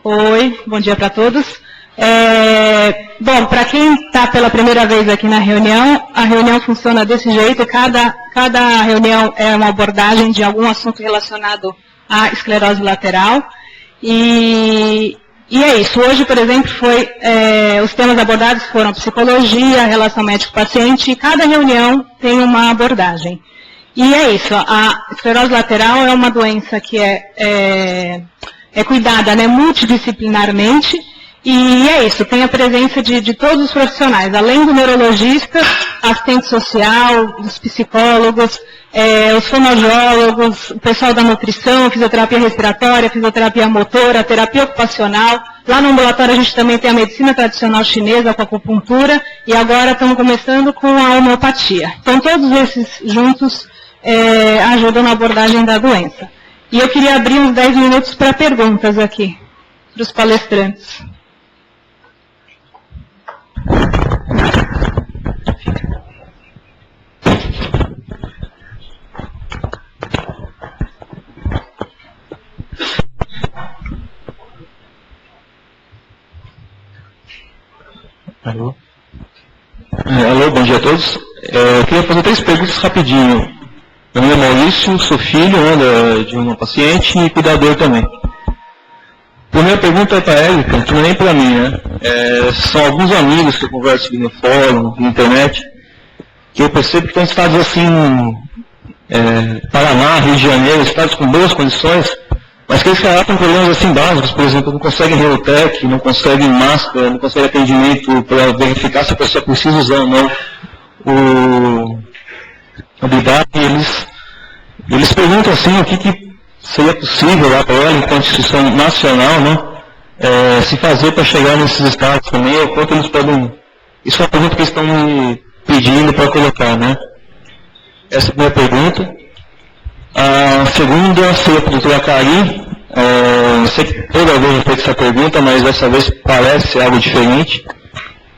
Oi, bom dia para todos. Bom, para quem está pela primeira vez aqui na reunião, a reunião funciona desse jeito, cada reunião é uma abordagem de algum assunto relacionado à esclerose lateral. E é isso. Hoje, por exemplo, os temas abordados foram psicologia, relação médico-paciente, e cada reunião tem uma abordagem. E é isso. A esclerose lateral é uma doença que é cuidada, né, multidisciplinarmente, e é isso. Tem a presença de todos os profissionais, além do neurologista, assistente social, dos psicólogos, os fonoaudiólogos, o pessoal da nutrição, fisioterapia respiratória, fisioterapia motora, terapia ocupacional. Lá no ambulatório a gente também tem a medicina tradicional chinesa com a acupuntura e agora estamos começando com a homeopatia. Então todos esses juntos ajudam na abordagem da doença. E eu queria abrir uns 10 minutos para perguntas aqui, para os palestrantes. Alô, bom dia a todos. Eu queria fazer 3 perguntas rapidinho. Meu nome é Maurício, sou filho, né, de uma paciente e cuidador também. A primeira pergunta é para a Érica, que não é nem para mim, né? São alguns amigos que eu converso aqui no fórum, na internet, que eu percebo que estão em estados assim, Paraná, Rio de Janeiro, estados com boas condições, mas que eles relatam problemas assim básicos, por exemplo, não conseguem Reutec, não conseguem máscara, não conseguem atendimento para verificar se a pessoa precisa usar ou não o BIDAP, e eles perguntam assim o que seria possível lá para ela, enquanto instituição nacional, né, se fazer para chegar nesses estados também, ou quanto eles podem... Isso é uma pergunta que eles estão me pedindo para colocar, né? Essa é a primeira pergunta. A segunda seria para a doutora Cari. Eu sei que toda vez eu feito essa pergunta, mas dessa vez parece algo diferente.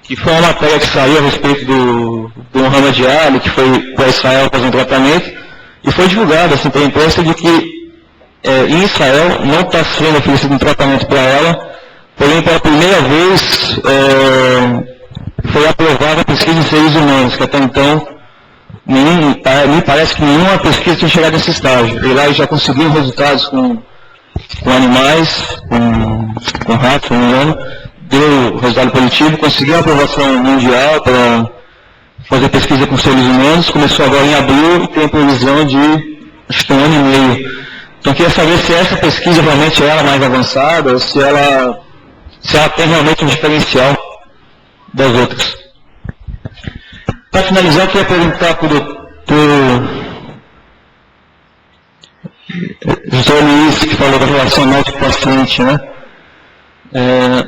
Que foi uma matéria que saiu a respeito do Muhammad Ali, que foi para Israel fazer um tratamento, e foi divulgado assim, pela imprensa de que em Israel não está sendo oferecido um tratamento para ela, porém pela primeira vez foi aprovada a pesquisa em seres humanos, que até então me parece que nenhuma pesquisa tinha chegado nesse estágio. E lá eles já conseguiram resultados com animais, com ratos, se não me engano, deu resultado positivo, conseguiu a aprovação mundial para fazer pesquisa com seres humanos, começou agora em abril e tem a previsão de, acho que 1 ano e meio. Então, eu queria saber se essa pesquisa realmente é a mais avançada ou se ela tem realmente um diferencial das outras. Para finalizar, eu queria perguntar para o doutor Luiz, que falou da relação médico-paciente, né?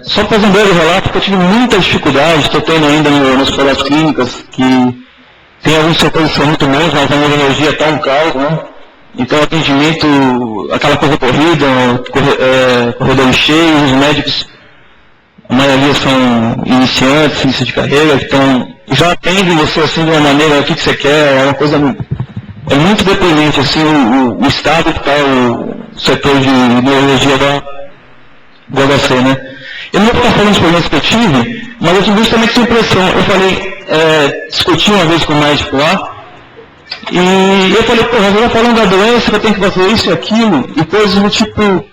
Só para fazer um breve relato, porque eu tive muita dificuldade, estou tendo ainda nas escolas clínicas, que tem alguns setores que são muito bons, mas a energia está um caos, né? Então, o atendimento, aquela coisa corrida, corredores cheios, os médicos, a maioria são iniciantes, início de carreira, então já atendem você assim de uma maneira, o que você quer, é uma coisa muito deprimente, assim, o estado que está o setor de neurologia do HC, né? Eu não vou ficar falando dos problemas que eu tive, mas eu tive justamente essa impressão. Eu falei, discuti uma vez com o médico lá, e eu falei, porra, eu falando da doença, que eu tenho que fazer isso e aquilo, e coisas do tipo,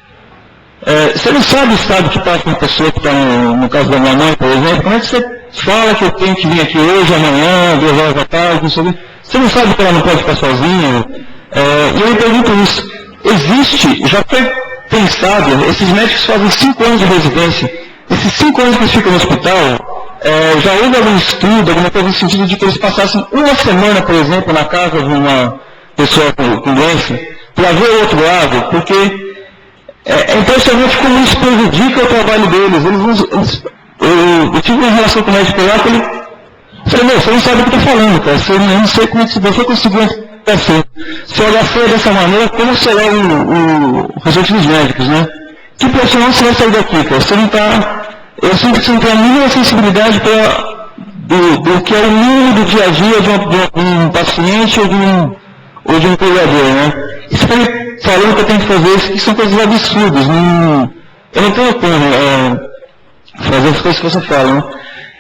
você não sabe o estado que está com a pessoa que está no caso da minha mãe, por exemplo, como é que você fala que eu tenho que vir aqui hoje, amanhã, 2 horas da tarde, não sei o quê? Você não sabe que ela não pode ficar sozinha? E eu me pergunto isso, existe, já foi pensado, esses médicos fazem 5 anos de residência, esses 5 anos que eles ficam no hospital, já houve algum estudo, alguma coisa no sentido de que eles passassem 1 semana, por exemplo, na casa de uma pessoa com doença, para ver o outro lado, porque é impressionante como isso prejudica o trabalho deles. Eu tive uma relação com o médico lá, que ele falei, meu, você não sabe o que eu estou falando, cara, eu não sei como é que você conseguiu fazer. Se olhar feio dessa maneira, como será o resultado dos médicos, né? Que profissional você vai sair daqui, cara? Você não está... Eu sinto que você não tem a mínima sensibilidade do que é o mundo do dia a dia de um paciente ou de um cuidador, né? Isso que ele falando que eu tenho que fazer isso, que são coisas absurdas. eu não tenho como fazer as coisas que você fala, né?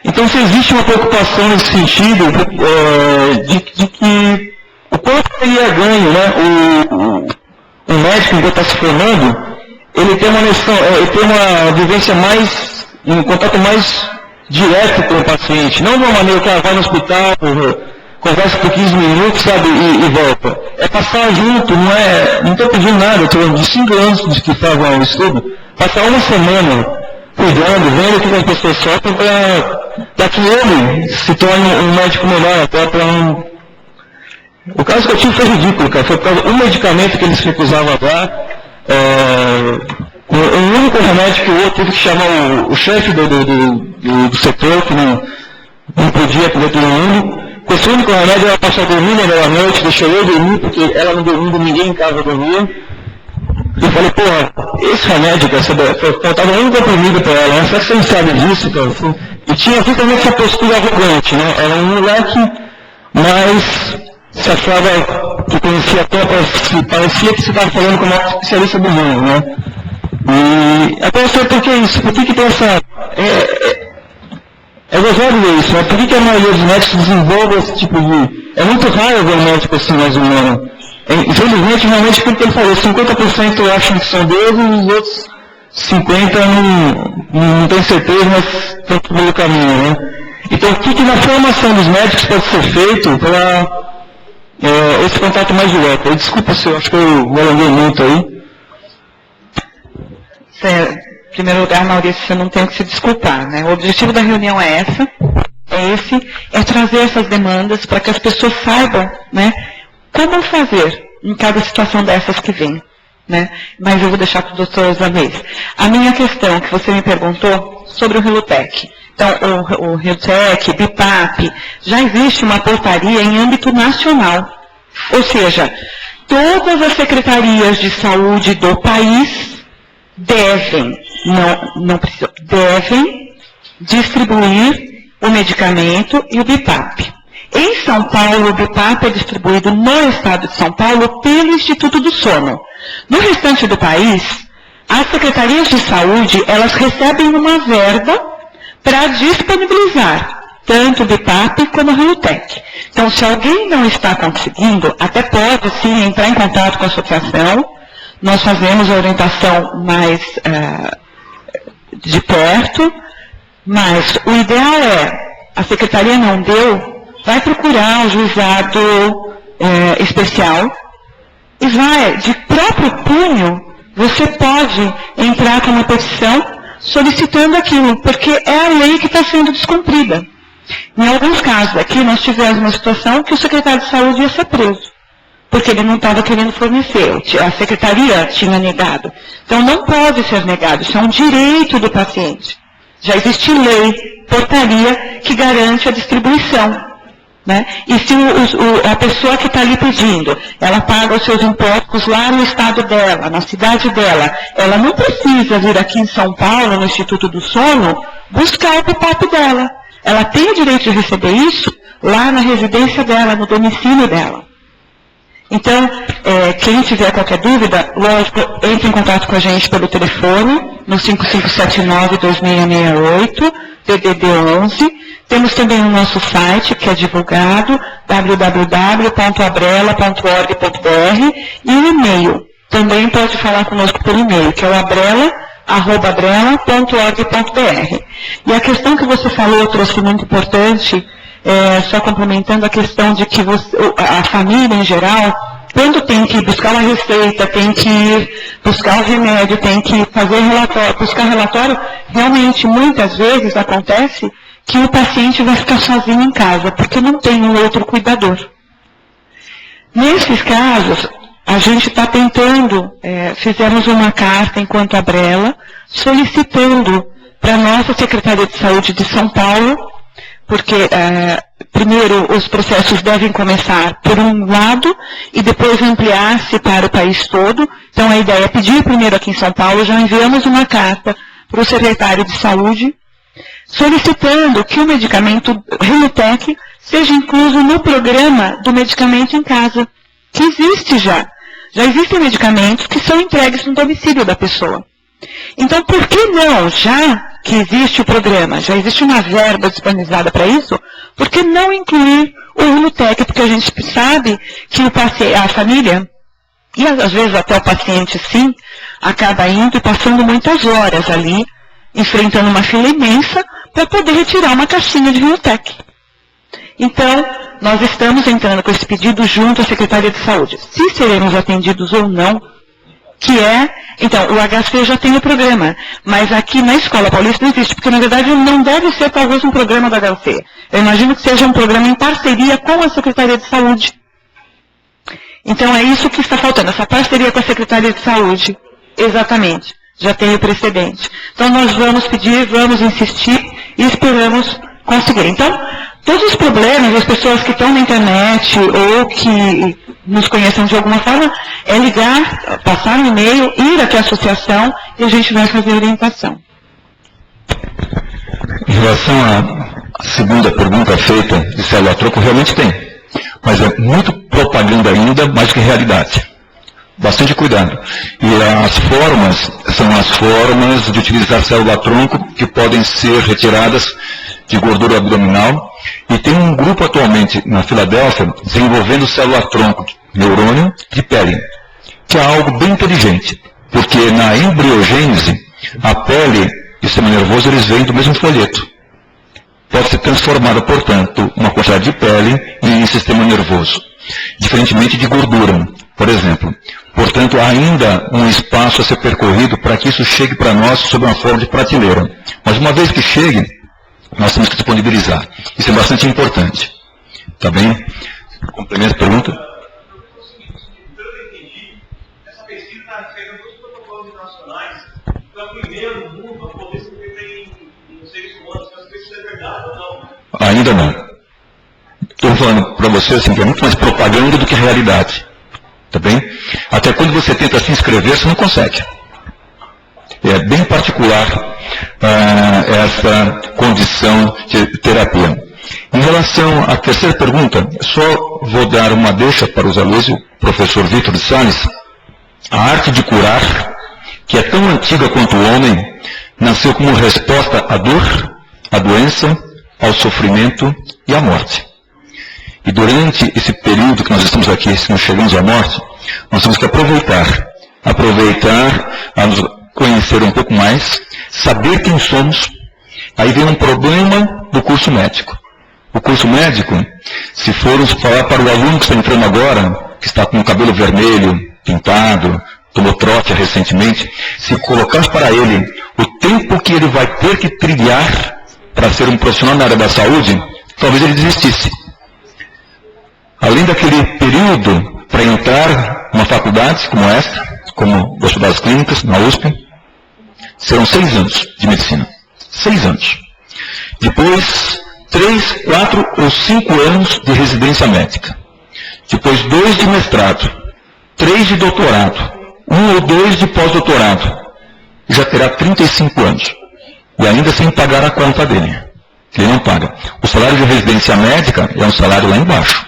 Então, se existe uma preocupação nesse sentido, de que o quanto seria ganho, né? O médico, enquanto está se formando, ele tem uma noção, ele tem uma vivência mais, um contato mais direto com o paciente, não de uma maneira que vai no hospital, conversa por 15 minutos, sabe, e volta. É passar junto, não estou pedindo nada, estou de 5 anos que fazem o estudo, passar uma semana cuidando, vendo o que as pessoas sofrem para que ele se torne um médico melhor, até para um... O caso que eu tive foi ridículo, cara, foi por causa de um medicamento que eles recusavam a dar, o único remédio que o outro teve que chamar o chefe do setor, que não podia comer todo mundo. Com esse único remédio, ela passou dormindo naquela noite, deixou eu dormir, porque ela não dormindo, ninguém em casa dormia. E eu falei, porra, esse remédio, faltava um comprimido para ela, será que você não sabe disso, cara? E tinha justamente essa postura arrogante, né? Era um moleque, mas se achava que conhecia até, parecia que você estava falando com uma especialista do mundo, né? E até eu sei por que isso, por que tem essa... É gozado ver isso, né? Por que a maioria dos médicos desenvolve esse tipo de... É muito raro ver um médico assim mais humano. Infelizmente, realmente, como ele falou, 50% acham que são deuses e os outros 50% não tem certeza, mas estão no meio caminho, né? Então, o que na formação dos médicos pode ser feito para esse contato mais direto? Desculpa se eu acho que eu alonguei muito aí. Em primeiro lugar, Maurício, você não tem que se desculpar, né? O objetivo da reunião é trazer essas demandas para que as pessoas saibam, né, como fazer em cada situação dessas que vem, né? Mas eu vou deixar para o doutor Zamez. A minha questão que você me perguntou sobre o Relutec. Então, o Relutec, BIPAP, já existe uma portaria em âmbito nacional. Ou seja, todas as secretarias de saúde do país devem distribuir o medicamento e o BIPAP. Em São Paulo, o BIPAP é distribuído no estado de São Paulo pelo Instituto do Sono. No restante do país, as secretarias de saúde, elas recebem uma verba para disponibilizar tanto o BIPAP como o Relutec. Então, se alguém não está conseguindo, até pode sim entrar em contato com a associação. Nós fazemos a orientação mais de perto, mas o ideal a secretaria não deu, vai procurar o juizado especial e vai, de próprio punho, você pode entrar com uma petição solicitando aquilo, porque é a lei que está sendo descumprida. Em alguns casos aqui, nós tivemos uma situação que o secretário de saúde ia ser preso, porque ele não estava querendo fornecer, a secretaria tinha negado. Então não pode ser negado, isso é um direito do paciente. Já existe lei, portaria, que garante a distribuição. Né? E se a pessoa que está ali pedindo, ela paga os seus impostos lá no estado dela, na cidade dela, ela não precisa vir aqui em São Paulo, no Instituto do Sono, buscar o BIPAP dela. Ela tem o direito de receber isso lá na residência dela, no domicílio dela. Então, quem tiver qualquer dúvida, lógico, entre em contato com a gente pelo telefone, no 5579-2668, DDD 11. Temos também o nosso site, que é divulgado, www.abrela.org.br, e o e-mail. Também pode falar conosco por e-mail, que é o abrela@abrela.org.br. E a questão que você falou, eu trouxe muito importante, só complementando a questão de que a família em geral, quando tem que buscar uma receita, tem que ir buscar o remédio, tem que fazer buscar relatório, realmente muitas vezes acontece que o paciente vai ficar sozinho em casa, porque não tem um outro cuidador. Nesses casos, a gente está tentando, fizemos uma carta enquanto Abrela, solicitando para a nossa Secretaria de Saúde de São Paulo, porque primeiro os processos devem começar por um lado e depois ampliar-se para o país todo. Então a ideia é pedir primeiro aqui em São Paulo, já enviamos uma carta para o secretário de Saúde, solicitando que o medicamento Relutec seja incluso no programa do medicamento em casa, que existe já. Já existem medicamentos que são entregues no domicílio da pessoa. Então, por que não, já que existe o programa, já existe uma verba disponibilizada para isso, por que não incluir o Unutec? Porque a gente sabe que a família, e às vezes até o paciente sim, acaba indo e passando muitas horas ali, enfrentando uma fila imensa, para poder retirar uma caixinha de Unutec. Então, nós estamos entrando com esse pedido junto à Secretaria de Saúde. Se seremos atendidos ou não, então, o HC já tem o programa, mas aqui na Escola Paulista não existe, porque na verdade não deve ser talvez um programa do HC. Eu imagino que seja um programa em parceria com a Secretaria de Saúde. Então é isso que está faltando, essa parceria com a Secretaria de Saúde. Exatamente, já tem o precedente. Então nós vamos pedir, vamos insistir e esperamos conseguir. Então, todos os problemas, as pessoas que estão na internet ou que nos conhecem de alguma forma, é ligar, passar um e-mail, ir até a associação e a gente vai fazer a orientação. Em relação à segunda pergunta feita de célula-troco, realmente tem. Mas é muito propaganda ainda, mais que realidade. Bastante cuidado. E as formas são as formas de utilizar célula-tronco que podem ser retiradas de gordura abdominal. E tem um grupo atualmente na Filadélfia desenvolvendo célula-tronco neurônio de pele, que é algo bem inteligente, porque na embriogênese, a pele e o sistema nervoso eles vêm do mesmo folheto. Pode ser transformada, portanto, uma quantidade de pele em sistema nervoso, diferentemente de gordura, por exemplo. Portanto, há ainda um espaço a ser percorrido para que isso chegue para nós sob uma forma de prateleira. Mas uma vez que chegue, nós temos que disponibilizar. Isso é bastante importante. Tá bem? Complemento a pergunta? Essa pesquisa está pegando todos os protocolos internacionais, então é o primeiro no mundo a poder ser feita em seres humanos. Essa pesquisa é verdade ou não? Ainda não. Estou falando para você assim, que é muito mais propaganda do que realidade. Tá bem? Até quando você tenta se inscrever, você não consegue. É bem particular essa condição de terapia. Em relação à terceira pergunta, só vou dar uma deixa para os alunos, o professor Vitor de Salles. A arte de curar, que é tão antiga quanto o homem, nasceu como resposta à dor, à doença, ao sofrimento e à morte. E durante esse período que nós estamos aqui, se nós chegamos à morte, nós temos que aproveitar a nos conhecer um pouco mais, saber quem somos. Aí vem um problema do curso médico. O curso médico, se formos falar para o aluno que está entrando agora, que está com o cabelo vermelho, pintado, tomou trote recentemente, se colocarmos para ele o tempo que ele vai ter que trilhar para ser um profissional na área da saúde, talvez ele desistisse. Além daquele período para entrar numa faculdade como esta, como o Hospital das Clínicas, na USP, serão 6 anos de medicina. 6 anos. Depois, 3, 4 ou 5 anos de residência médica. Depois, 2 de mestrado, 3 de doutorado, 1 ou 2 de pós-doutorado. Já terá 35 anos. E ainda sem pagar a conta dele. Ele não paga. O salário de residência médica é um salário lá embaixo,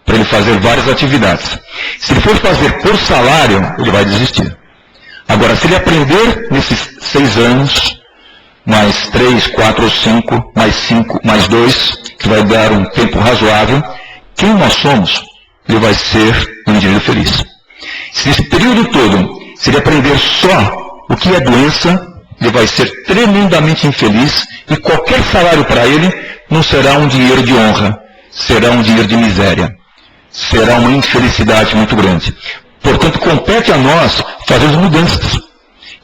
para ele fazer várias atividades. Se ele for fazer por salário, ele vai desistir. Agora, se ele aprender nesses 6 anos, mais 3, 4 ou 5, mais 5, mais 2, que vai dar um tempo razoável, quem nós somos, ele vai ser um indivíduo feliz. Se nesse período todo, se ele aprender só o que é doença, ele vai ser tremendamente infeliz e qualquer salário para ele não será um dinheiro de honra, será um dinheiro de miséria. Será uma infelicidade muito grande. Portanto, compete a nós fazer as mudanças.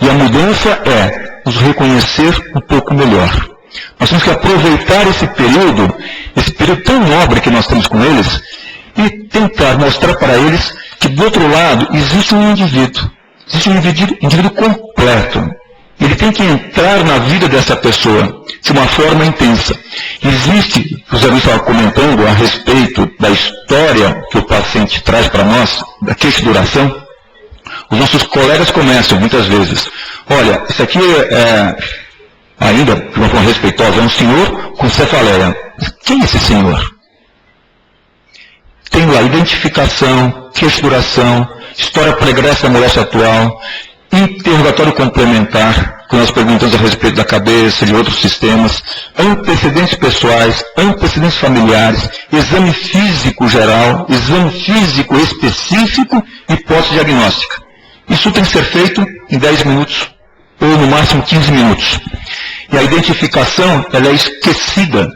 E a mudança é nos reconhecer um pouco melhor. Nós temos que aproveitar esse período tão nobre que nós temos com eles, e tentar mostrar para eles que do outro lado existe um indivíduo. Existe um indivíduo completo. Ele tem que entrar na vida dessa pessoa de uma forma intensa. Existe, o Zé Luiz estava comentando a respeito da história que o paciente traz para nós, da queixa de duração. Os nossos colegas começam muitas vezes: olha, isso aqui ainda, de uma forma respeitosa, é um senhor com cefaleia. Quem é esse senhor? Tem lá identificação, queixa de duração, história pregressa da moléstia atual. interrogatório complementar, com as perguntas a respeito da cabeça, de outros sistemas, antecedentes pessoais, antecedentes familiares, exame físico geral, exame físico específico e hipótese diagnóstica. Isso tem que ser feito em 10 minutos, ou no máximo 15 minutos. E a identificação, ela é esquecida.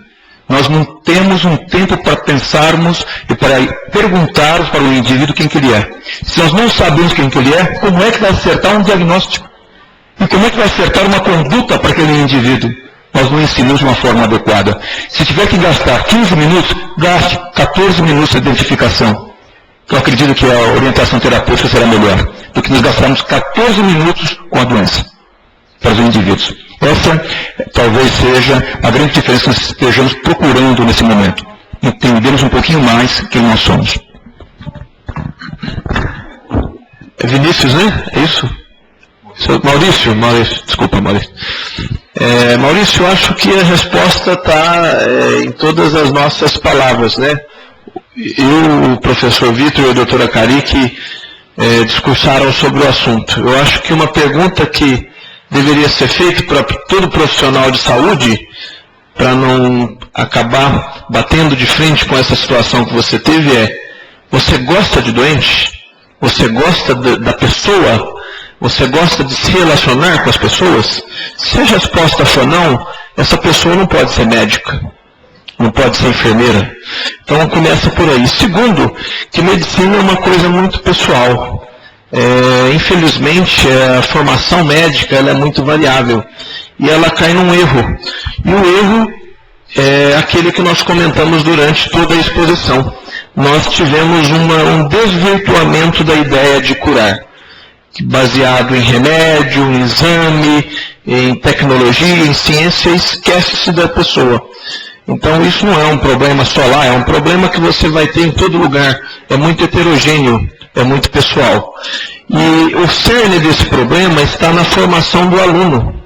Nós não temos um tempo para pensarmos e para perguntarmos para o indivíduo quem que ele é. Se nós não sabemos quem que ele é, como é que vai acertar um diagnóstico? E como é que vai acertar uma conduta para aquele indivíduo? Nós não ensinamos de uma forma adequada. Se tiver que gastar 15 minutos, gaste 14 minutos de identificação. Eu acredito que a orientação terapêutica será melhor do que nós gastarmos 14 minutos com a doença para os indivíduos. Essa talvez seja a grande diferença que nós estejamos procurando nesse momento. Entendermos um pouquinho mais quem nós somos. É Vinícius, né? É isso? Maurício, desculpa, Maurício. Maurício, eu acho que a resposta está em todas as nossas palavras, né? Eu, o professor Vitor e a doutora Carique discursaram sobre o assunto. Eu acho que uma pergunta que deveria ser feita para todo profissional de saúde, para não acabar batendo de frente com essa situação que você teve, você gosta de doente? Você gosta da pessoa? Você gosta de se relacionar com as pessoas? Se a resposta for não, essa pessoa não pode ser médica, não pode ser enfermeira. Então começa por aí. Segundo, que medicina é uma coisa muito pessoal. Infelizmente, a formação médica ela é muito variável e ela cai num erro. E o erro é aquele que nós comentamos durante toda a exposição. Nós tivemos um desvirtuamento da ideia de curar, baseado em remédio, em exame, em tecnologia, em ciência, esquece-se da pessoa. Então isso não é um problema só lá, é um problema que você vai ter em todo lugar. É muito heterogêneo, é muito pessoal. E o cerne desse problema está na formação do aluno.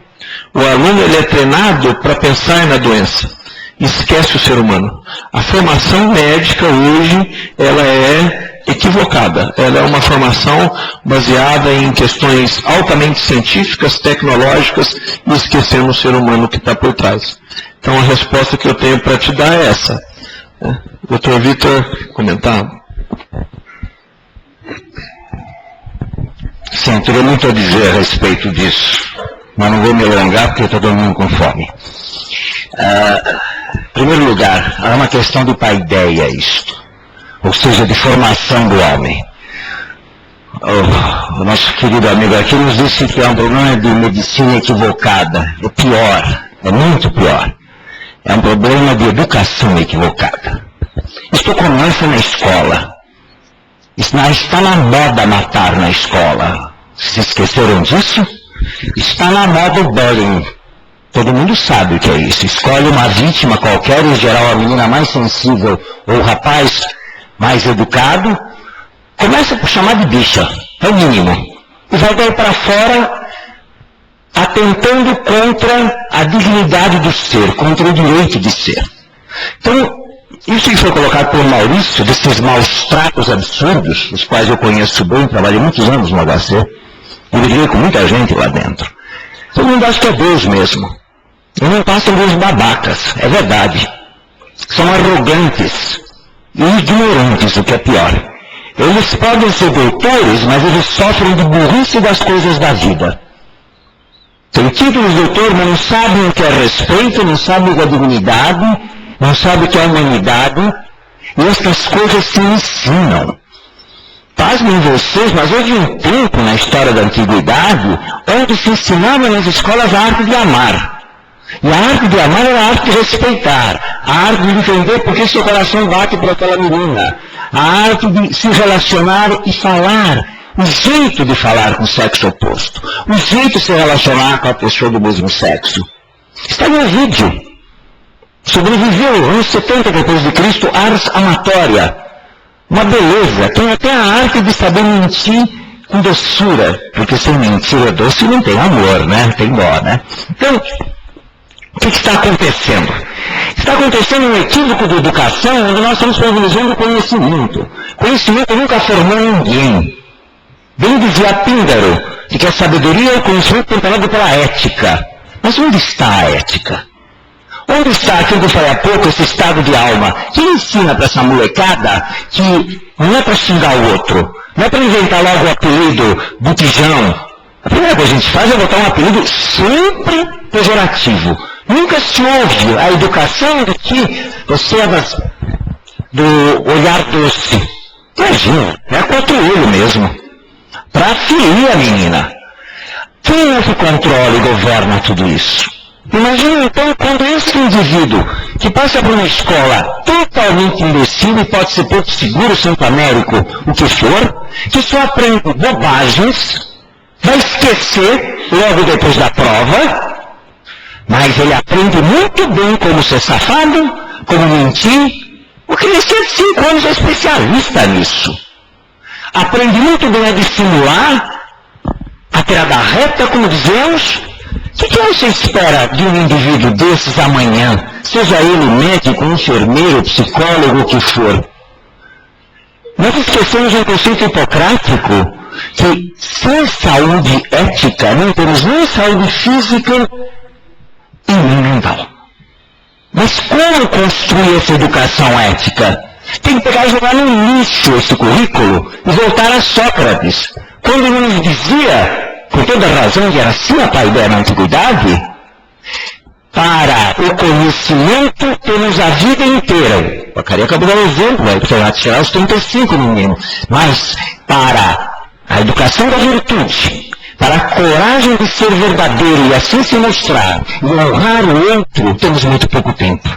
O aluno ele é treinado para pensar na doença. Esquece o ser humano. A formação médica hoje, ela é equivocada. Ela é uma formação baseada em questões altamente científicas, tecnológicas, e esquecendo o ser humano que está por trás. Então a resposta que eu tenho para te dar é essa. Dr. Vitor, comentar? Sim, teria muito a dizer a respeito disso, mas não vou me alongar porque estou todo mundo com fome. Em primeiro lugar, é uma questão de paideia isto, ou seja, de formação do homem. O nosso querido amigo aqui nos disse que é um problema de medicina equivocada. É pior, é muito pior. É um problema de educação equivocada. Isto começa na escola. Está na moda matar na escola. Se esqueceram disso? Está na moda o bullying. Todo mundo sabe o que é isso. Escolhe uma vítima qualquer, em geral a menina mais sensível ou o rapaz mais educado, começa por chamar de bicha, é o mínimo. E vai daí para fora atentando contra a dignidade do ser, contra o direito de ser. Então, isso que foi colocado por Maurício, desses maus tratos absurdos, os quais eu conheço bem, trabalhei muitos anos no HC, e briguei com muita gente lá dentro. Todo mundo acha que é Deus mesmo. E não passam dos babacas, é verdade. São arrogantes e ignorantes, o que é pior. Eles podem ser doutores, mas eles sofrem de burrice das coisas da vida. Tem título de doutor, mas não sabem o que é respeito, não sabem o que é dignidade, não sabem o que é humanidade, e estas coisas se ensinam. Pasmem vocês, mas houve um tempo na história da antiguidade onde se ensinava nas escolas a arte de amar. E a arte de amar era a arte de respeitar, a arte de entender por que seu coração bate por aquela menina, a arte de se relacionar e falar, o jeito de falar com o sexo oposto, o jeito de se relacionar com a pessoa do mesmo sexo. Está no vídeo. Sobreviveu, anos 70 depois de Cristo, ars amatória. Uma beleza. Tem até a arte de saber mentir com doçura. Porque sem mentira doce não tem amor, né? Tem dó, né? Então, o que está acontecendo? Está acontecendo um equívoco de educação onde nós estamos privilegiando conhecimento. Conhecimento nunca formou ninguém. Bem dizia Píndaro, de que que a sabedoria é o conhecimento temperado pela ética. Mas onde está a ética? Onde está aquilo que eu falei há pouco, esse estado de alma? Que ensina para essa molecada que não é para xingar o outro, não é para inventar logo o apelido botijão. A primeira coisa que a gente faz é botar um apelido sempre pejorativo. Nunca se ouve a educação de que você é do olhar doce. Imagina, é contra-olho mesmo. Para ferir a menina. Quem é que controla e governa tudo isso? Imagina então quando esse indivíduo que passa por uma escola totalmente imbecil e pode ser Porto Seguro, Santo Américo, o que for, que só aprende bobagens, vai esquecer logo depois da prova, mas ele aprende muito bem como ser safado, como mentir. O criança de 5 anos é especialista nisso. Aprende muito bem a dissimular, a tirada reta, como dizemos. O que você espera de um indivíduo desses amanhã, seja ele médico, enfermeiro, psicólogo, o que for? Nós esquecemos um conceito hipocrático, que sem saúde ética não temos nem saúde física e nem mental. Mas como construir essa educação ética? Tem que pegar e jogar no lixo esse currículo e voltar a Sócrates, quando ele nos dizia, com toda razão, que era assim a ideia na antiguidade, para o conhecimento temos a vida inteira. O Acari acabou de dar um exemplo, aí você vai tirar os 35 no mínimo. Mas para a educação da virtude, para a coragem de ser verdadeiro e assim se mostrar, e honrar o outro, temos muito pouco tempo.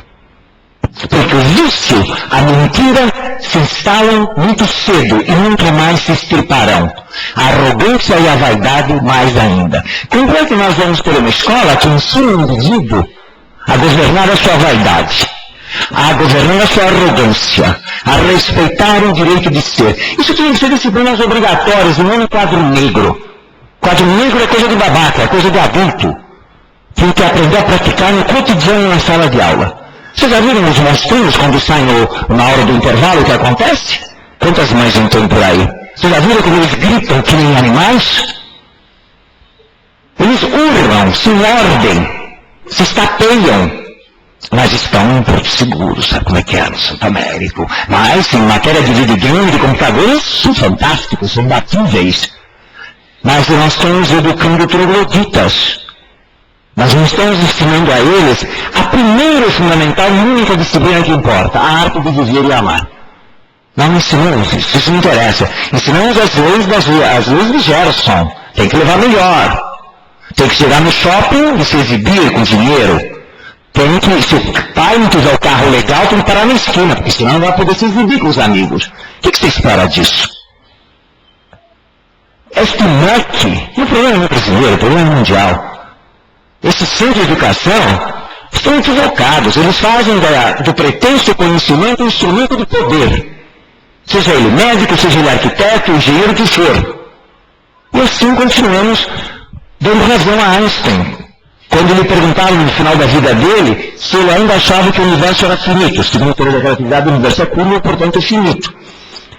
Porque o vício, a mentira, se instalam muito cedo e nunca mais se extirparão. A arrogância e a vaidade mais ainda. Como é que nós vamos ter uma escola que ensina o indivíduo a governar a sua vaidade, a governar a sua arrogância, a respeitar o direito de ser? Isso tem que ser disciplinas obrigatórias, não no quadro negro. Quadro negro é coisa de babaca, é coisa de adulto. Tem que aprender a praticar no cotidiano na sala de aula. Vocês já viram os monstrinhos quando saem na hora do intervalo, o que acontece? Quantas mães entram por aí? Vocês já viram como eles gritam que nem animais? Eles urram, se mordem, se estapeiam, mas estão em Porto Seguro, sabe como é que é no Santo Américo? Mas em matéria de vida e game, de computadores, são fantásticos, são imbatíveis. Mas nós estamos educando trogloditas. Nós não estamos ensinando a eles a primeira, fundamental e única disciplina que importa, a arte de viver e amar. Não ensinamos isso não interessa. Ensinamos as leis de Gerson. Tem que levar melhor. Tem que chegar no shopping e se exibir com dinheiro. Se o pai não tiver o carro legal, tem que parar na esquina, porque senão não vai poder se exibir com os amigos. O que você espera disso? Este mote, o problema não é brasileiro, o problema é mundial. Esses centros de educação estão equivocados. Eles fazem do pretenso conhecimento um instrumento de poder. Seja ele médico, seja ele arquiteto, engenheiro, o que for. E assim continuamos dando razão a Einstein. Quando lhe perguntaram no final da vida dele se ele ainda achava que o universo era finito. Segundo a teoria da relatividade, o universo é curvo e, portanto, é finito.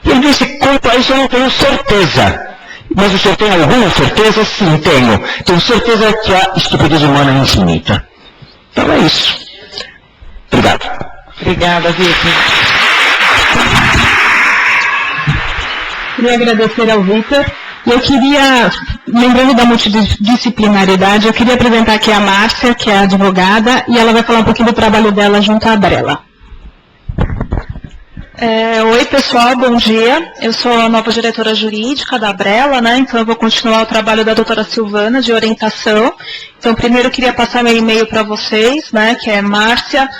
E ele disse, quanto a isso eu não tenho certeza. Mas o senhor tem alguma certeza? Sim, tenho. Tenho certeza que a estupidez humana é infinita. Então é isso. Obrigado. Obrigada, Vitor. Queria agradecer ao Vitor. Eu queria, lembrando da multidisciplinaridade, eu queria apresentar aqui a Márcia, que é advogada, e ela vai falar um pouquinho do trabalho dela junto à Abrela. Oi, pessoal, bom dia. Eu sou a nova diretora jurídica da Abrela, né? Então eu vou continuar o trabalho da doutora Silvana, de orientação. Então, primeiro eu queria passar meu e-mail para vocês, né? Que é marcia.bulle,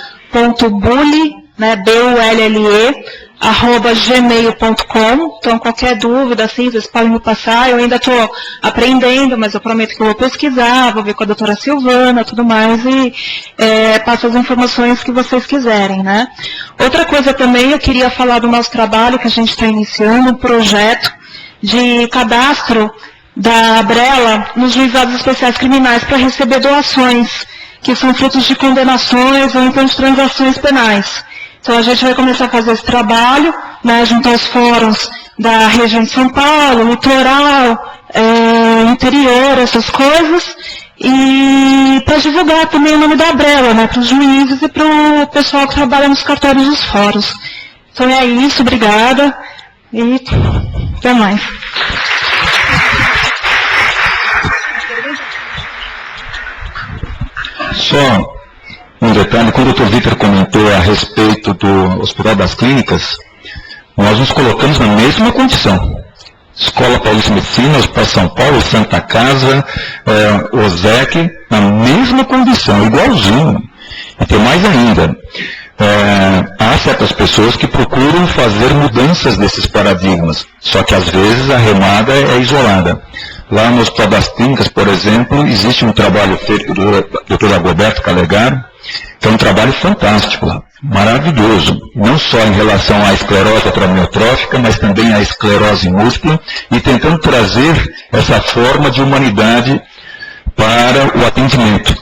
né? bulle, @gmail.com. Então, qualquer dúvida, assim, vocês podem me passar. Eu ainda estou aprendendo, mas eu prometo que eu vou pesquisar, vou ver com a doutora Silvana, tudo mais, e passo as informações que vocês quiserem, né? Outra coisa também, eu queria falar do nosso trabalho, que a gente está iniciando, um projeto de cadastro da Abrela nos juizados especiais criminais para receber doações, que são frutos de condenações ou então de transações penais. Então, a gente vai começar a fazer esse trabalho, né, junto aos fóruns da região de São Paulo, litoral, no interior, essas coisas, e para divulgar também o nome da Abrela, né, para os juízes e para o pessoal que trabalha nos cartórios dos fóruns. Então é isso, obrigada, e até mais. Só um detalhe, quando o Dr. Vítor comentou a respeito do Hospital das Clínicas, nós nos colocamos na mesma condição. Escola Paulista de Medicina, Hospital São Paulo, Santa Casa, OSEC, na mesma condição, igualzinho. E tem mais ainda, há certas pessoas que procuram fazer mudanças desses paradigmas, só que às vezes a remada é isolada. Lá no Hospital das Clínicas, por exemplo, existe um trabalho feito do Dr. Agoberto Calegaro, que é um trabalho fantástico lá, maravilhoso, não só em relação à esclerose lateral-amiotrófica, mas também à esclerose múltipla, e tentando trazer essa forma de humanidade para o atendimento.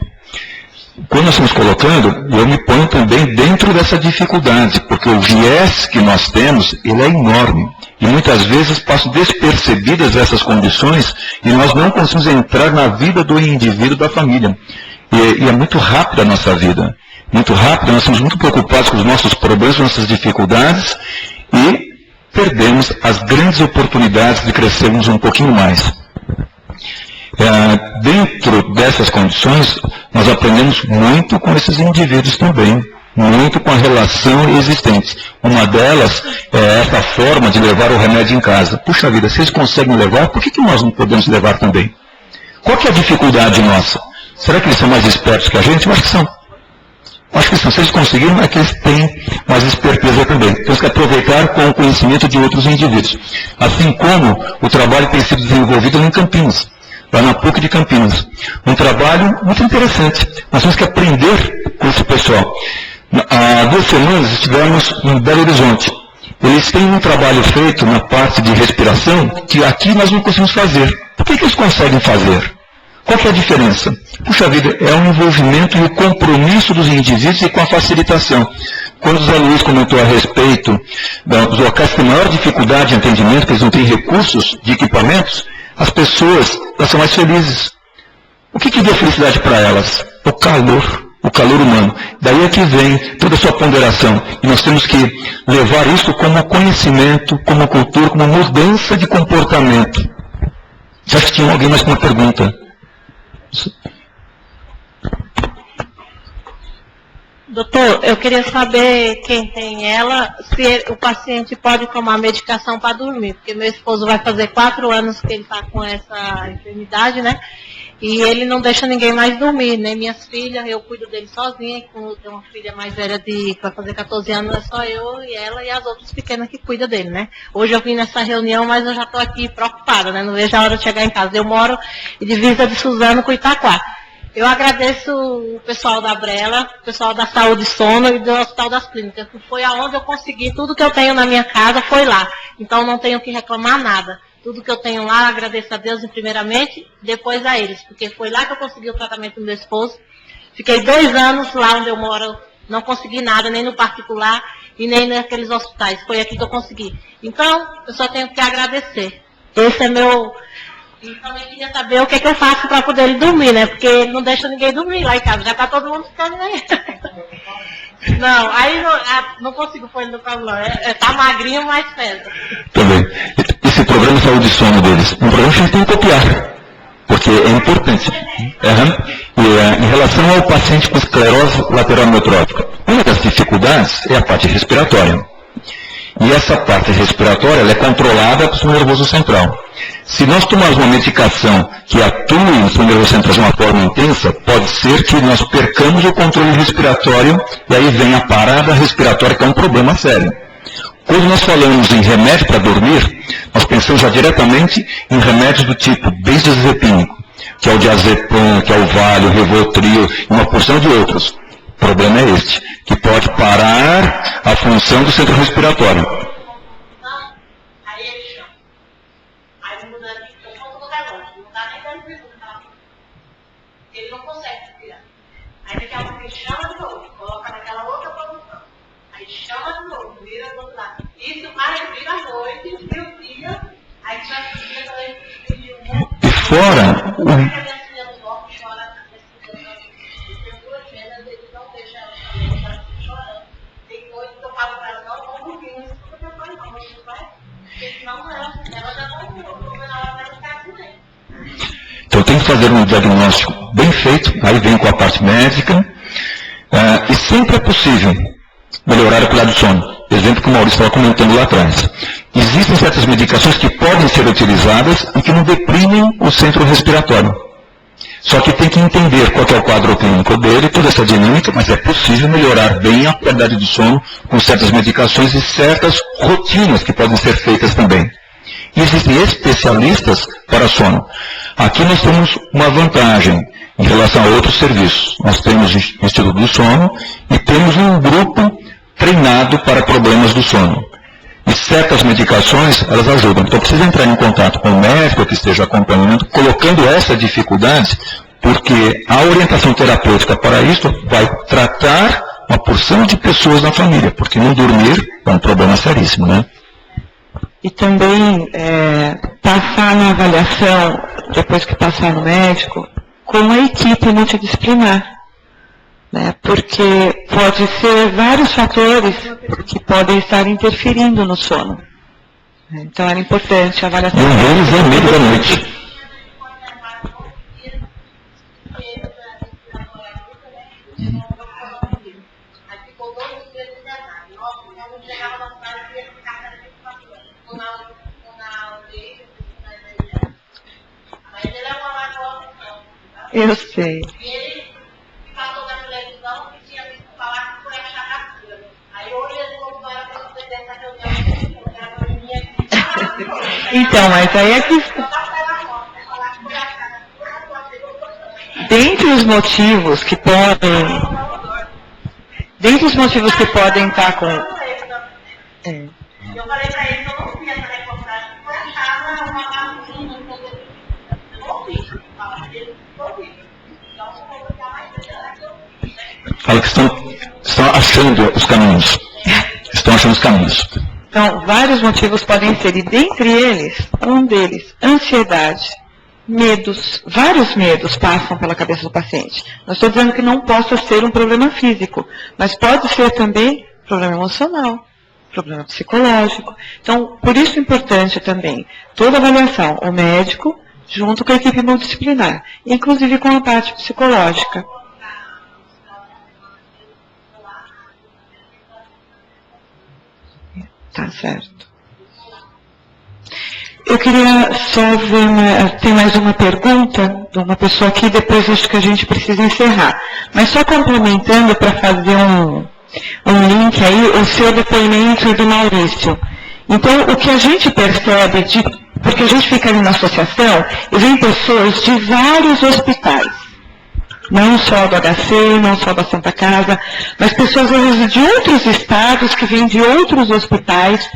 Quando nós estamos colocando, eu me ponho também dentro dessa dificuldade, porque o viés que nós temos, ele é enorme. E muitas vezes passam despercebidas essas condições e nós não conseguimos entrar na vida do indivíduo, da família. E é muito rápida a nossa vida. Muito rápida, nós estamos muito preocupados com os nossos problemas, nossas dificuldades e perdemos as grandes oportunidades de crescermos um pouquinho mais. Dentro dessas condições, nós aprendemos muito com esses indivíduos também, muito com a relação existente. Uma delas é essa forma de levar o remédio em casa. Puxa vida, se eles conseguem levar, por que nós não podemos levar também? Qual que é a dificuldade nossa? Será que eles são mais espertos que a gente? Eu acho que são. Acho que são. Se eles conseguiram, é que eles têm mais esperteza também. Temos que aproveitar com o conhecimento de outros indivíduos. Assim como o trabalho tem sido desenvolvido em Campinas, lá na PUC de Campinas. Um trabalho muito interessante. Nós temos que aprender com esse pessoal. Há 2 semanas estivemos em Belo Horizonte. Eles têm um trabalho feito na parte de respiração que aqui nós não conseguimos fazer. Por que eles conseguem fazer? Qual que é a diferença? Puxa vida, é o envolvimento e o compromisso dos indivíduos e com a facilitação. Quando o Zé Luiz comentou a respeito dos locais que têm maior dificuldade de atendimento, que eles não têm recursos de equipamentos, as pessoas elas são mais felizes. O que dá felicidade para elas? O calor humano. Daí é que vem toda a sua ponderação. E nós temos que levar isso como conhecimento, como cultura, como mudança de comportamento. Já que tinha alguém mais com uma pergunta. Doutor, eu queria saber quem tem ela, se o paciente pode tomar medicação para dormir, porque meu esposo vai fazer 4 anos que ele está com essa enfermidade, né? E ele não deixa ninguém mais dormir, nem minhas filhas, eu cuido dele sozinha, como eu tenho uma filha mais velha que vai fazer 14 anos, é só eu e ela e as outras pequenas que cuidam dele, né? Hoje eu vim nessa reunião, mas eu já estou aqui preocupada, né? Não vejo a hora de chegar em casa. Eu moro em divisa de Suzano com Itaquá. Eu agradeço o pessoal da Abrela, o pessoal da Saúde Sono e do Hospital das Clínicas, que foi aonde eu consegui tudo que eu tenho na minha casa, foi lá. Então não tenho que reclamar nada. Tudo que eu tenho lá, agradeço a Deus primeiramente, depois a eles, porque foi lá que eu consegui o tratamento do meu esposo. Fiquei 2 anos lá onde eu moro, não consegui nada, nem no particular e nem naqueles hospitais. Foi aqui que eu consegui. Então, eu só tenho que agradecer. Esse é meu... E também queria saber o que eu faço para poder ele dormir, né? Porque ele não deixa ninguém dormir lá em casa. Já está todo mundo ficando aí. Não, aí não consigo pôr ele no colo, não. Tá magrinho, mas pesa. Também. Esse programa de saúde de sono deles, um programa que a gente tem que copiar, porque é importante. Em relação ao paciente com esclerose lateral amiotrófica, uma das dificuldades é a parte respiratória. E essa parte respiratória ela é controlada pelo sistema nervoso central. Se nós tomarmos uma medicação que atue no sistema nervoso central de uma forma intensa, pode ser que nós percamos o controle respiratório e aí vem a parada respiratória, que é um problema sério. Quando nós falamos em remédio para dormir, nós pensamos já diretamente em remédios do tipo benzodiazepínico, que é o diazepam, que é o Valium, o Rivotril e uma porção de outros. O problema é este, que pode parar a função do centro respiratório. Ele não consegue respirar. Aí daqui a pouco ele chama de novo, coloca naquela outra posição. Aí chama de novo, vira do outro lado. Isso vai vir à noite, e o dia, aí já fica também um monte. fora, então tem que fazer um diagnóstico bem feito, aí vem com a parte médica, e sempre é possível melhorar a qualidade do sono. Exemplo que o Maurício estava comentando lá atrás. Existem certas medicações que podem ser utilizadas e que não deprimem o centro respiratório. Só que tem que entender qual que é o quadro clínico dele, toda essa dinâmica, mas é possível melhorar bem a qualidade do sono com certas medicações e certas rotinas que podem ser feitas também. E existem especialistas para sono. Aqui nós temos uma vantagem em relação a outros serviços. Nós temos o Instituto do Sono e temos um grupo treinado para problemas do sono. E certas medicações, elas ajudam. Então precisa entrar em contato com o médico que esteja acompanhando, colocando essa dificuldade, porque a orientação terapêutica para isso vai tratar uma porção de pessoas na família, porque não dormir é um problema seríssimo, né? E também passar na avaliação, depois que passar no médico, com a equipe multidisciplinar. Né? Porque pode ser vários fatores que podem estar interferindo no sono. Então era importante a avaliação. Um deles é o medo da noite. Eu sei. Então, mas aí é que... Dentre os motivos que podem estar com... Eu falei pra ele que eu não vi essa reportagem, porque eu achava uma vacina, eu não vi. Então, eu vou ficar mais que Fala que estão achando os caminhos. Estão achando os caminhos. Então, vários motivos podem ser, e dentre eles, um deles, ansiedade, medos, vários medos passam pela cabeça do paciente. Não estou dizendo que não possa ser um problema físico, mas pode ser também problema emocional, problema psicológico. Então, por isso é importante também toda avaliação, o médico, junto com a equipe multidisciplinar, inclusive com a parte psicológica. Tá certo. Eu queria só ver, tem mais uma pergunta de uma pessoa aqui, depois acho que a gente precisa encerrar. Mas só complementando para fazer um link aí, o seu depoimento do Maurício. Então, o que a gente percebe, porque a gente fica ali na associação, e vem pessoas de vários hospitais. Não só do HC, não só da Santa Casa, mas pessoas às vezes de outros estados, que vêm de outros hospitais,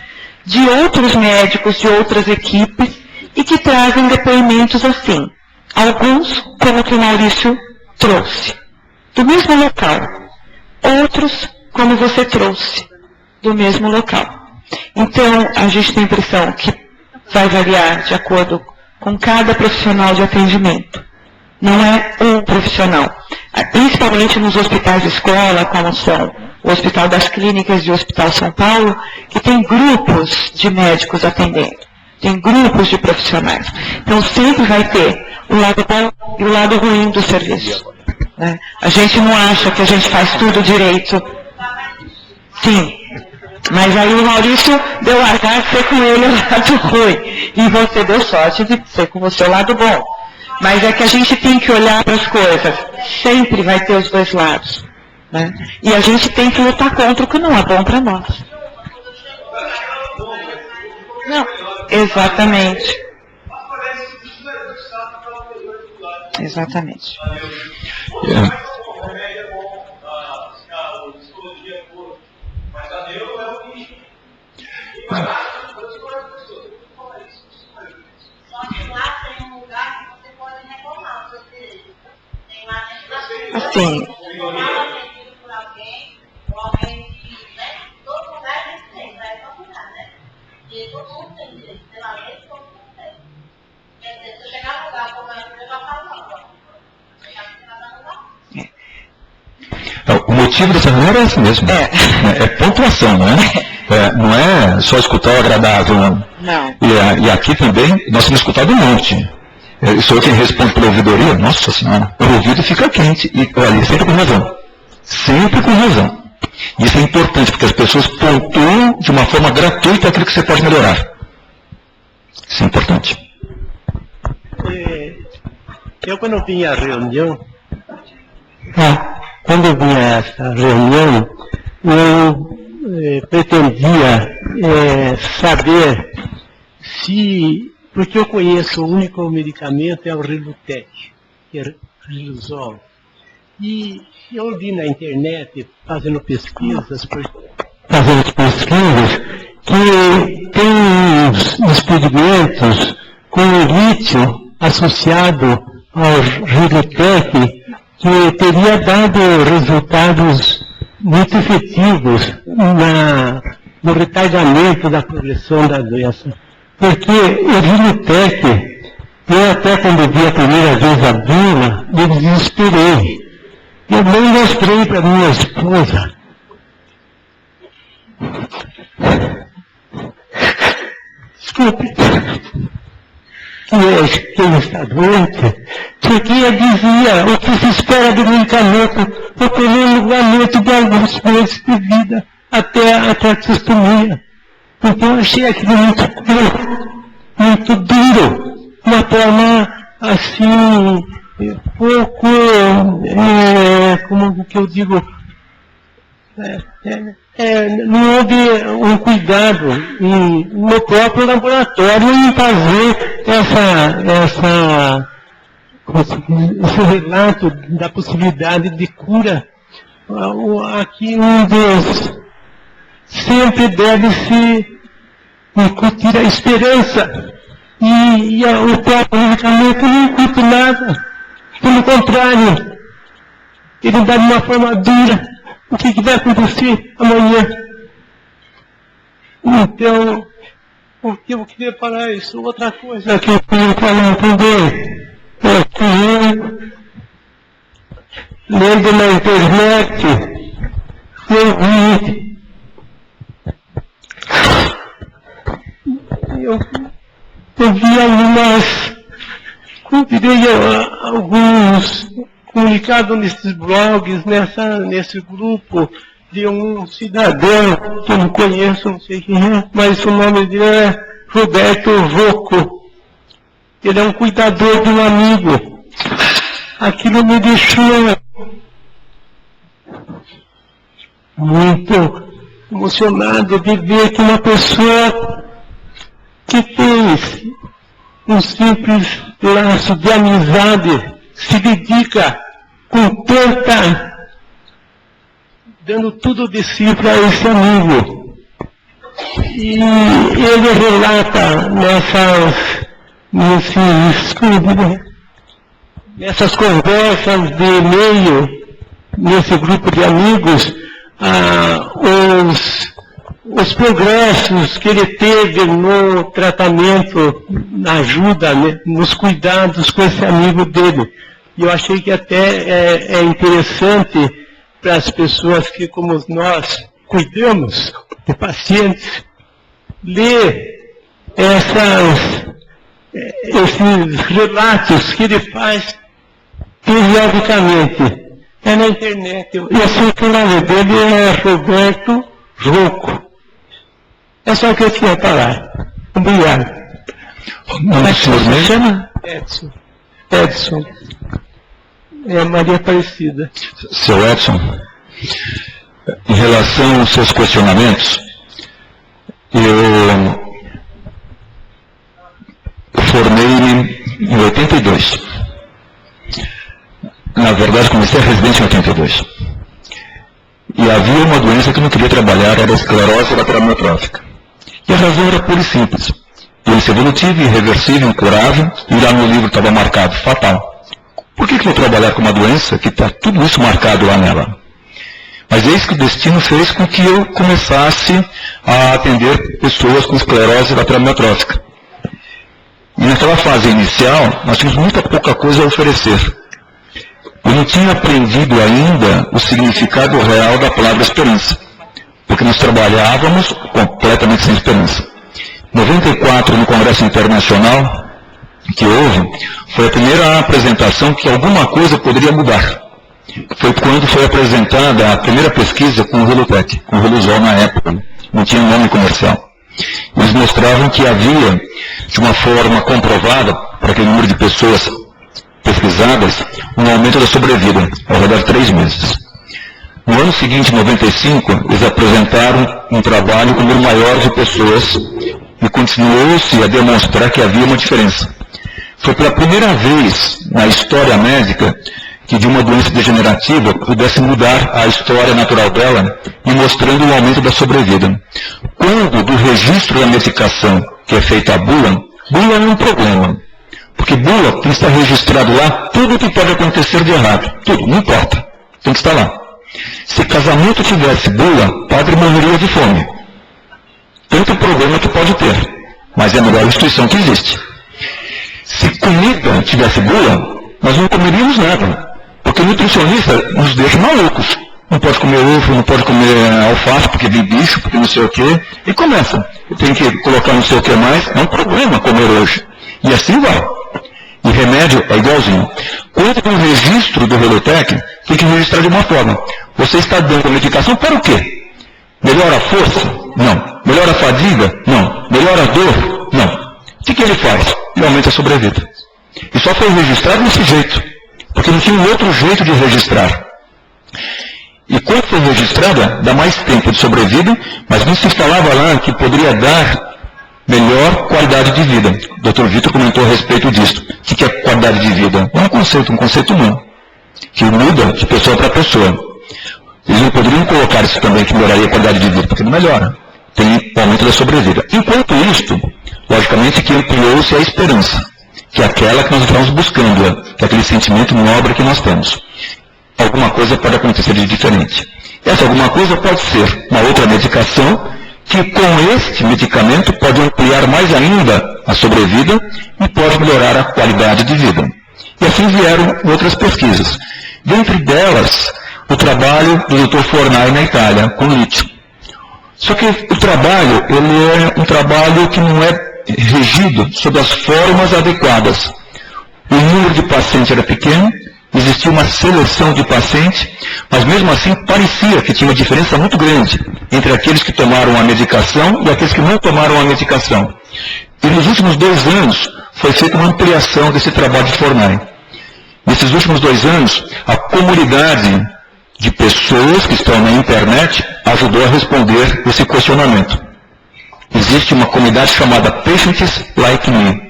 de outros médicos, de outras equipes, e que trazem depoimentos assim. Alguns, como o que o Maurício trouxe, do mesmo local. Outros, como você trouxe, do mesmo local. Então, a gente tem a impressão que vai variar de acordo com cada profissional de atendimento. Não é um profissional. Principalmente nos hospitais de escola, como são o Hospital das Clínicas e o Hospital São Paulo, que tem grupos de médicos atendendo. Tem grupos de profissionais. Então sempre vai ter o lado bom e o lado ruim do serviço. Né? A gente não acha que a gente faz tudo direito. Sim. Mas aí o Maurício deu azar de ser com ele o lado ruim. E você deu sorte de ser com você o lado bom. Mas é que a gente tem que olhar para as coisas. Sempre vai ter os dois lados. Né? E a gente tem que lutar contra o que não é bom para nós. Não, exatamente. Exatamente. Assim. motivo dessa reunião era esse mesmo. É pontuação, não é? Não é só escutar o agradável. Não. E aqui também, nós temos escutado um monte. Sou eu quem responde pela ouvidoria? Nossa Senhora, o ouvido fica quente. E olha, sempre com razão. Sempre com razão. Isso é importante, porque as pessoas pontuam de uma forma gratuita aquilo que você pode melhorar. Isso é importante. Eu, quando vim à reunião, eu pretendia saber se, porque eu conheço o único medicamento é o Rilutec, que é Riluzol. E eu vi na internet, fazendo pesquisas, que tem uns experimentos com o lítio associado ao Rilutec, que teria dado resultados muito efetivos no retardamento da progressão da doença. Porque o Rilutec, eu até quando vi a primeira vez a bula, eu desesperei. Eu nem mostrei para minha esposa. Desculpe. Que ele está doente, porque eu dizia, o que se espera do medicamento, eu tomei um medicamento de alguns meses de vida, até a testemunha. Então eu achei aquilo muito duro, uma forma assim, pouco, como que eu digo, não houve um cuidado no próprio laboratório em fazer esse relato da possibilidade de cura. Aqui sempre deve-se incutir a esperança. E o próprio medicamento não incute nada. Pelo contrário, ele dá de uma forma dura. O que vai acontecer amanhã? Então, o que eu queria falar isso, outra coisa que eu queria falar também, é que lendo na internet, eu vi alguns comunicados nesses blogs, nesse grupo de um cidadão que eu não conheço, não sei quem é, mas o nome dele é Roberto Rocco. Ele é um cuidador de um amigo. Aquilo me deixou muito emocionado de ver que uma pessoa que fez um simples laço de amizade se dedica com dando tudo de si para esse amigo. E ele relata nessas conversas de e-mail, nesse grupo de amigos, os progressos que ele teve no tratamento, na ajuda, nos cuidados com esse amigo dele. E eu achei que até é interessante para as pessoas que, como nós, cuidamos de pacientes, ler esses relatos que ele faz periodicamente. É na internet. Eu sei que o nome dele é Roberto Rocco. É só o que eu tinha a falar. Obrigado. Como é que se chama? Edson. É Maria Aparecida. Seu Edson, em relação aos seus questionamentos, eu formei-me em 82. Na verdade, comecei a residência em 82. E havia uma doença que eu não queria trabalhar, era a esclerose lateral amiotrófica. E a razão era pura e simples. Doença evolutiva, irreversível, incurável, e lá no livro estava marcado, fatal. Por que eu vou trabalhar com uma doença que está tudo isso marcado lá nela? Mas eis que o destino fez com que eu começasse a atender pessoas com esclerose lateral amiotrófica. E naquela fase inicial, nós tínhamos muita pouca coisa a oferecer. eu não tinha aprendido ainda o significado real da palavra esperança, porque nós trabalhávamos completamente sem esperança. Em 94, no Congresso Internacional que houve, foi a primeira apresentação que alguma coisa poderia mudar. Foi quando foi apresentada a primeira pesquisa com o Relutec, com o Relusol na época, não tinha nome comercial. Eles mostravam que havia, de uma forma comprovada, para aquele número de pessoas pesquisadas, um aumento da sobrevida, ao redor de 3 meses. No ano seguinte, em 95, eles apresentaram um trabalho com um número maior de pessoas e continuou-se a demonstrar que havia uma diferença. Foi pela primeira vez na história médica que de uma doença degenerativa pudesse mudar a história natural dela e mostrando o aumento da sobrevida. Quando do registro da medicação, que é feita a bula é um problema. Porque bula tem que estar registrado lá tudo o que pode acontecer de errado. Tudo, não importa. Tem que estar lá. Se casamento tivesse bula, o padre morreria de fome. Tanto problema que pode ter. Mas é a melhor instituição que existe. Se comida tivesse bula, nós não comeríamos nada. Porque o nutricionista nos deixa malucos. Não pode comer ovo, não pode comer alface, porque vem bicho, porque não sei o quê. E começa. Tem que colocar não sei o que mais. É um problema comer hoje. E assim vai. E remédio é igualzinho. Quanto com o registro do Relutec, tem que registrar de uma forma. Você está dando a medicação para o quê? Melhora a força? Não. Melhora a fadiga? Não. Melhora a dor? Não. O que ele faz? Ele aumenta a sobrevida. E só foi registrado desse jeito. Porque não tinha outro jeito de registrar. E quando foi registrada, dá mais tempo de sobrevida, mas não se falava lá que poderia dar melhor qualidade de vida. O Dr. Vitor comentou a respeito disso. O que é qualidade de vida? É um conceito humano, que muda de pessoa para pessoa. Eles não poderiam colocar isso também, que melhoraria a qualidade de vida, porque não melhora. Tem aumento da sobrevida. Enquanto isto, logicamente que ampliou-se a esperança, que é aquela que nós estamos buscando, que é aquele sentimento nobre que nós temos. Alguma coisa pode acontecer de diferente. Essa alguma coisa pode ser uma outra medicação, que com este medicamento pode ampliar mais ainda a sobrevida e pode melhorar a qualidade de vida. E assim vieram outras pesquisas. Dentre delas, o trabalho do Dr. Fornai na Itália, com lítio. Só que o trabalho, ele é um trabalho que não é regido sob as formas adequadas. O número de pacientes era pequeno, existia uma seleção de pacientes, mas mesmo assim parecia que tinha uma diferença muito grande entre aqueles que tomaram a medicação e aqueles que não tomaram a medicação. E nos últimos 2 anos foi feita uma ampliação desse trabalho de Fornai. Nesses últimos 2 anos, a comunidade de pessoas que estão na internet ajudou a responder esse questionamento. Existe uma comunidade chamada Patients Like Me,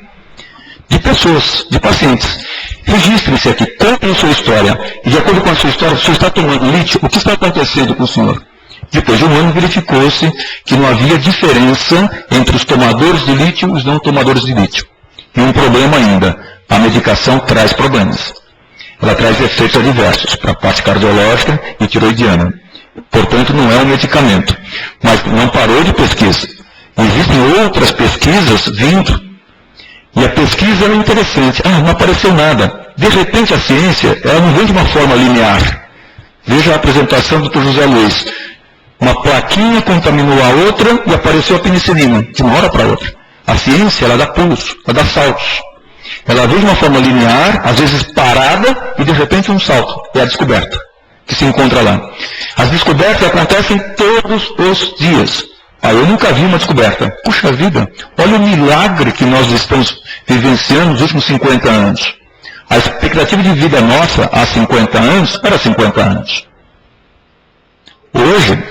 de pessoas, de pacientes. Registrem-se aqui, contem a sua história, e de acordo com a sua história, o senhor está tomando lítio, o que está acontecendo com o senhor? Depois de 1 ano, verificou-se que não havia diferença entre os tomadores de lítio e os não tomadores de lítio. E um problema ainda, a medicação traz problemas. Ela traz efeitos adversos para a parte cardiológica e tiroidiana. Portanto, não é um medicamento. Mas não parou de pesquisa. Existem outras pesquisas vindo. E a pesquisa é interessante. Não apareceu nada. De repente, a ciência, ela não vem de uma forma linear. Veja a apresentação do Dr. José Luiz. Uma plaquinha contaminou a outra e apareceu a penicilina, de uma hora para outra. A ciência, ela dá pulos, ela dá saltos. Ela vem de uma forma linear, às vezes parada, e de repente um salto. É a descoberta que se encontra lá. As descobertas acontecem todos os dias. Eu nunca vi uma descoberta. Puxa vida, olha o milagre que nós estamos vivenciando nos últimos 50 anos. A expectativa de vida nossa há 50 anos era 50 anos. Hoje,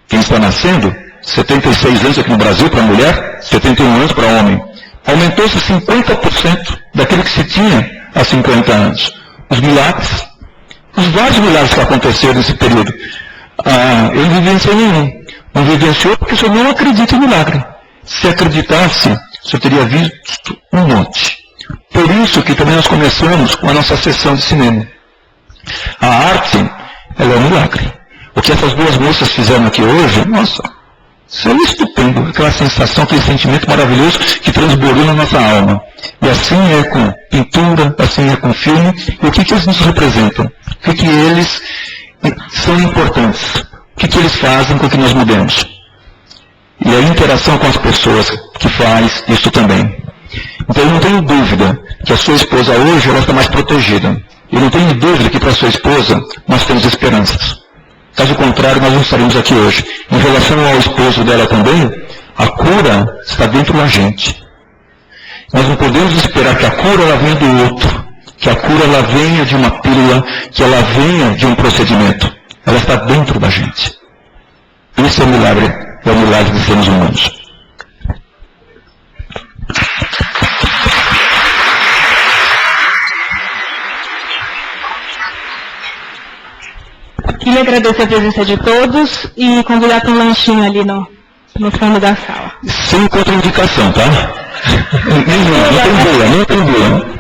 quem está nascendo, 76 anos aqui no Brasil para mulher, 71 anos para homem. Aumentou-se 50% daquilo que se tinha há 50 anos. Os milagres, os vários milagres que aconteceram nesse período. Eu não vivenciei nenhum. Não vivenciou porque o senhor não acredita em milagre. Se acreditasse, o senhor teria visto um monte. Por isso que também nós começamos com a nossa sessão de cinema. A arte, ela é um milagre. O que essas 2 moças fizeram aqui hoje, nossa, Isso é estupendo, aquela sensação, aquele sentimento maravilhoso que transbordou na nossa alma. E assim é com pintura, assim é com filme. E o que eles nos representam? O que eles são importantes? O que eles fazem com que nós mudemos? E a interação com as pessoas que faz isso também. Então eu não tenho dúvida que a sua esposa hoje ela está mais protegida. Eu não tenho dúvida que para a sua esposa nós temos esperanças. Caso contrário, nós não estaríamos aqui hoje. Em relação ao esposo dela também, a cura está dentro da gente. Nós não podemos esperar que a cura ela venha do outro, que a cura ela venha de uma pílula, que ela venha de um procedimento. Ela está dentro da gente. Esse é o milagre dos seres humanos. Queria agradecer a presença de todos e convidar para um lanchinho ali no fundo da sala. Sem contraindicação, tá? Não tem bula, não tem bula.